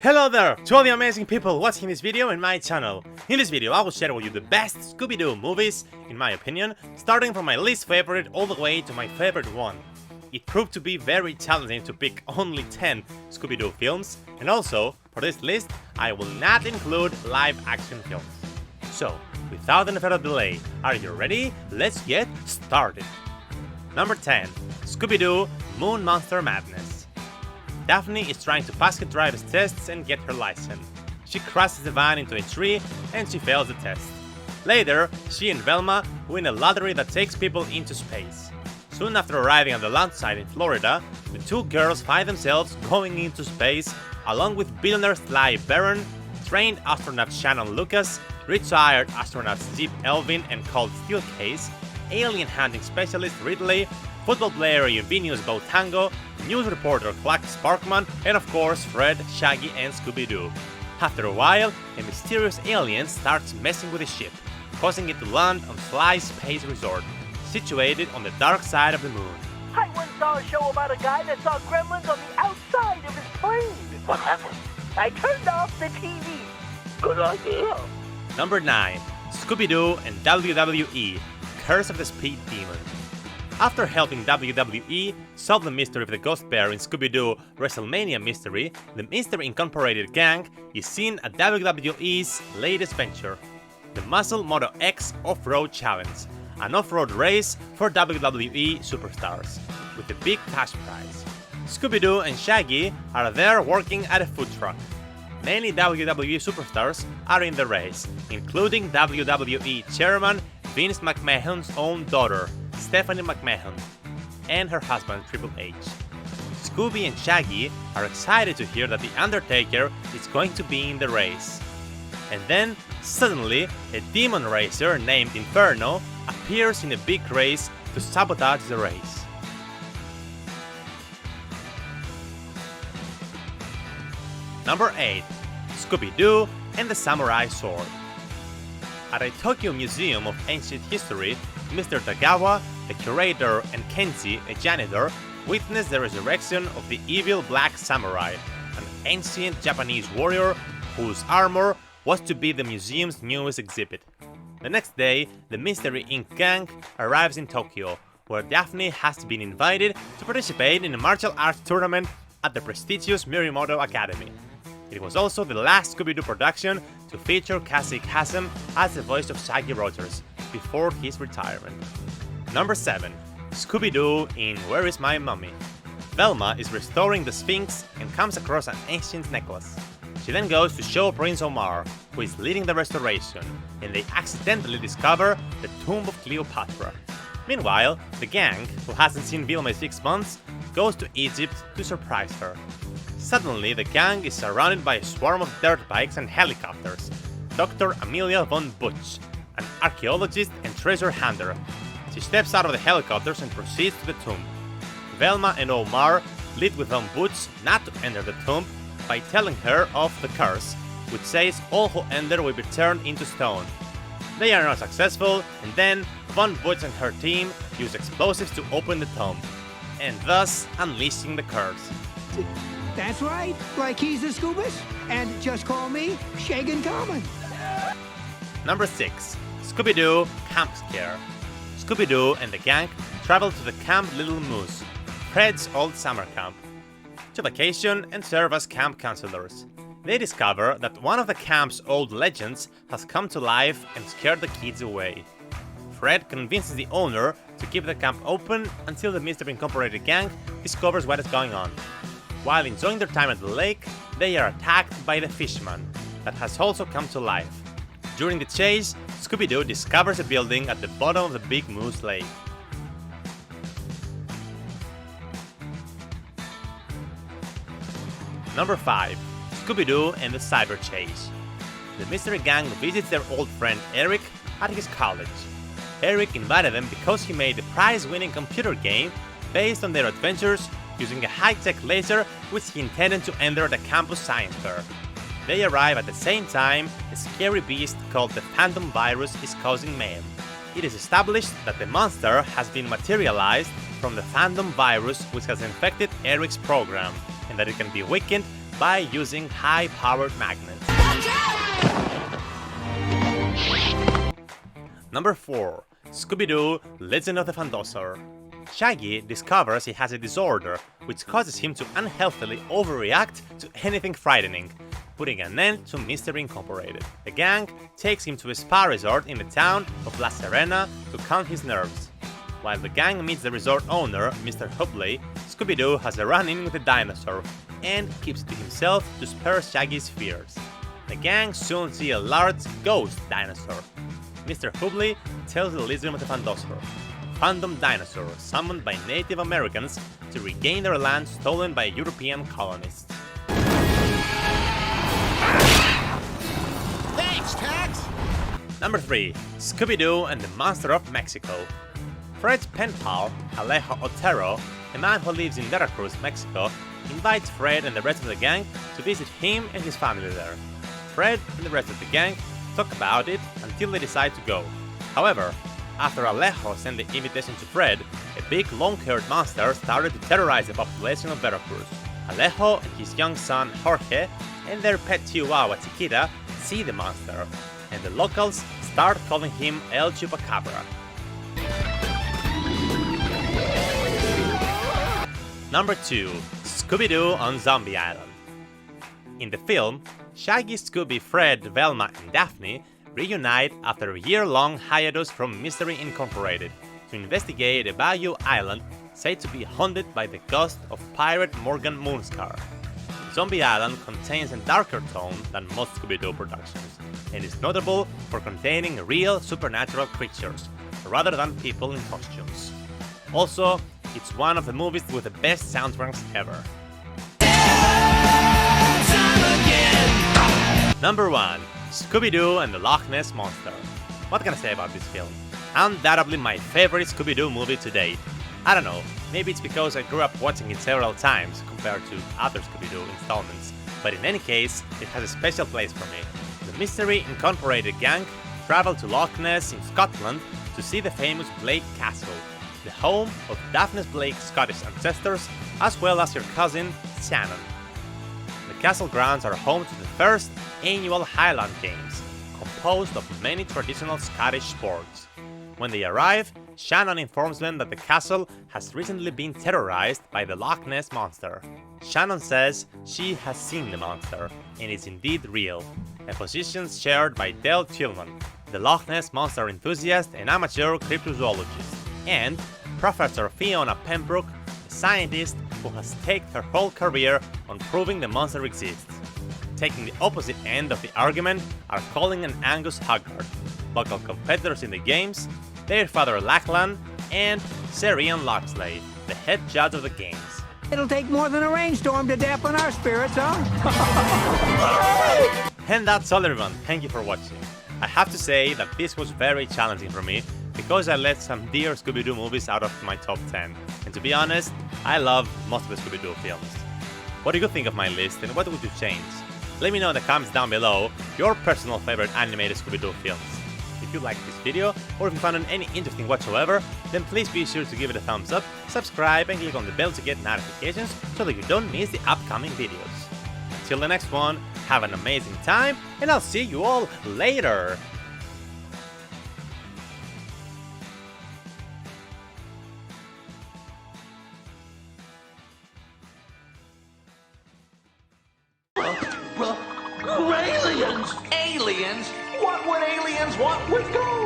Hello there to all the amazing people watching this video in my channel. In this video I will share with you the best Scooby Doo movies, in my opinion, starting from my least favorite all the way to my favorite one. It proved to be very challenging to pick only 10 Scooby Doo films, and also, for this list, I will not include live action films. So, without any further delay, are you ready? Let's get started! Number 10. Scooby Doo Moon Monster Madness. Daphne is trying to pass her driver's tests and get her license. She crashes the van into a tree and she fails the test. Later, she and Velma win a lottery that takes people into space. Soon after arriving at the launch site in Florida, the two girls find themselves going into space along with billionaire Sly Baron, trained astronaut Shannon Lucas, retired astronauts Zip Elvin and Colt Steelcase, alien hunting specialist Ridley, football player Eugenius Botango, news reporter Clark Sparkman, and of course Fred, Shaggy and Scooby Doo. After a while, a mysterious alien starts messing with the ship, causing it to land on Sly's Space Resort, situated on the dark side of the moon. I once saw a show about a guy that saw gremlins on the outside of his plane. What happened? I turned off the TV. Good idea. Number 9. Scooby Doo and WWE Curse of the Speed Demon. After helping WWE solve the mystery of the Ghost Bear in Scooby Doo WrestleMania Mystery, the Mystery Incorporated gang is seen at WWE's latest venture, the Muscle Moto X Off-Road Challenge, an off-road race for WWE superstars, with a big cash prize. Scooby Doo and Shaggy are there working at a food truck. Many WWE superstars are in the race, including WWE Chairman Vince McMahon's own daughter, Stephanie McMahon, and her husband Triple H. Scooby and Shaggy are excited to hear that The Undertaker is going to be in the race. And then, suddenly, a demon racer named Inferno appears in a big race to sabotage the race. Number 8. Scooby Doo and the Samurai Sword. At a Tokyo Museum of Ancient History, Mr. Tagawa, the curator, and Kenji, a janitor, witness the resurrection of the evil Black Samurai, an ancient Japanese warrior whose armor was to be the museum's newest exhibit. The next day, the Mystery Inc. gang arrives in Tokyo, where Daphne has been invited to participate in a martial arts tournament at the prestigious Mirimoto Academy. It was also the last Scooby-Doo production to feature Cassie Kasem as the voice of Shaggy Rogers, before his retirement. Number 7. Scooby-Doo in Where Is My Mummy? Velma is restoring the Sphinx and comes across an ancient necklace. She then goes to show Prince Omar, who is leading the restoration, and they accidentally discover the tomb of Cleopatra. Meanwhile, the gang, who hasn't seen Velma in 6 months, goes to Egypt to surprise her. Suddenly, the gang is surrounded by a swarm of dirt bikes and helicopters. Dr. Amelia von Butch, an archaeologist and treasure hunter. She steps out of the helicopters and proceeds to the tomb. Velma and Omar plead with Von Butch not to enter the tomb by telling her of the curse, which says all who enter will be turned into stone. They are not successful, and then Von Butch and her team use explosives to open the tomb, and thus unleashing the curse. That's right, like he's the Scoobus, and just call me Shagan Common. Number 6. Scooby Doo Camp Scare. Scooby Doo and the gang travel to the Camp Little Moose, Fred's old summer camp, to vacation and serve as camp counselors. They discover that one of the camp's old legends has come to life and scared the kids away. Fred convinces the owner to keep the camp open until the Mystery Incorporated gang discovers what is going on. While enjoying their time at the lake, they are attacked by the Fishman, that has also come to life. During the chase, Scooby Doo discovers a building at the bottom of the Big Moose Lake. Number 5. Scooby Doo and the Cyber Chase. The Mystery Gang visits their old friend Eric at his college. Eric invited them because he made a prize-winning computer game based on their adventures using a high-tech laser which he intended to enter the campus science fair. They arrive at the same time a scary beast called the Phantom Virus is causing mayhem. It is established that the monster has been materialized from the Phantom Virus which has infected Eric's program, and that it can be weakened by using high-powered magnets. Number 4. Scooby Doo, Legend of the Phantosaur. Shaggy discovers he has a disorder which causes him to unhealthily overreact to anything frightening, putting an end to Mystery Incorporated. The gang takes him to a spa resort in the town of La Serena to calm his nerves. While the gang meets the resort owner, Mr. Hubley, Scooby-Doo has a run-in with a dinosaur and keeps it to himself to spare Shaggy's fears. The gang soon see a large ghost dinosaur. Mr. Hubley tells the legend of the Phantosaur, phantom dinosaur summoned by Native Americans to regain their land stolen by European colonists. Thanks, Tex! Number 3. Scooby-Doo and the Monster of Mexico. Fred's pen pal, Alejo Otero, a man who lives in Veracruz, Mexico, invites Fred and the rest of the gang to visit him and his family there. Fred and the rest of the gang talk about it until they decide to go. However, after Alejo sent the invitation to Fred, a big long-haired monster started to terrorize the population of Veracruz. Alejo and his young son Jorge and their pet chihuahua Chiquita see the monster, and the locals start calling him El Chupacabra. Number 2. Scooby-Doo on Zombie Island. In the film, Shaggy, Scooby, Fred, Velma, and Daphne reunite after a year-long hiatus from Mystery Incorporated to investigate a Bayou Island said to be haunted by the ghost of pirate Morgan Moonscar. Zombie Island contains a darker tone than most Scooby-Doo productions and is notable for containing real supernatural creatures rather than people in costumes. Also, it's one of the movies with the best soundtracks ever. Number 1. Scooby-Doo and the Loch Ness Monster. What can I say about this film? Undoubtedly my favorite Scooby-Doo movie to date. I don't know, maybe it's because I grew up watching it several times compared to other Scooby-Doo installments, but in any case, it has a special place for me. The Mystery Incorporated gang travel to Loch Ness in Scotland to see the famous Blake Castle, the home of Daphne Blake's Scottish ancestors, as well as her cousin, Shannon. The castle grounds are home to the first annual Highland Games, composed of many traditional Scottish sports. When they arrive, Shannon informs them that the castle has recently been terrorized by the Loch Ness Monster. Shannon says she has seen the monster, and it's indeed real, a position shared by Dale Tillman, the Loch Ness Monster enthusiast and amateur cryptozoologist, and Professor Fiona Pembroke, a scientist who has staked her whole career on proving the monster exists. Taking the opposite end of the argument are Colin and Angus Haggard, local competitors in the games, their father Lachlan, and Sir Ian Loxley, the head judge of the games. It'll take more than a rainstorm to dampen our spirits, huh? And that's all, everyone. Thank you for watching. I have to say that this was very challenging for me because I let some dear Scooby-Doo movies out of my top 10. And to be honest, I love most of the Scooby-Doo films. What do you think of my list and what would you change? Let me know in the comments down below your personal favorite animated Scooby-Doo films. If you liked this video, or if you found it any interesting whatsoever, then please be sure to give it a thumbs up, subscribe and click on the bell to get notifications so that you don't miss the upcoming videos. Until the next one, have an amazing time, and I'll see you all later! Aliens! Aliens? What would aliens want with gold?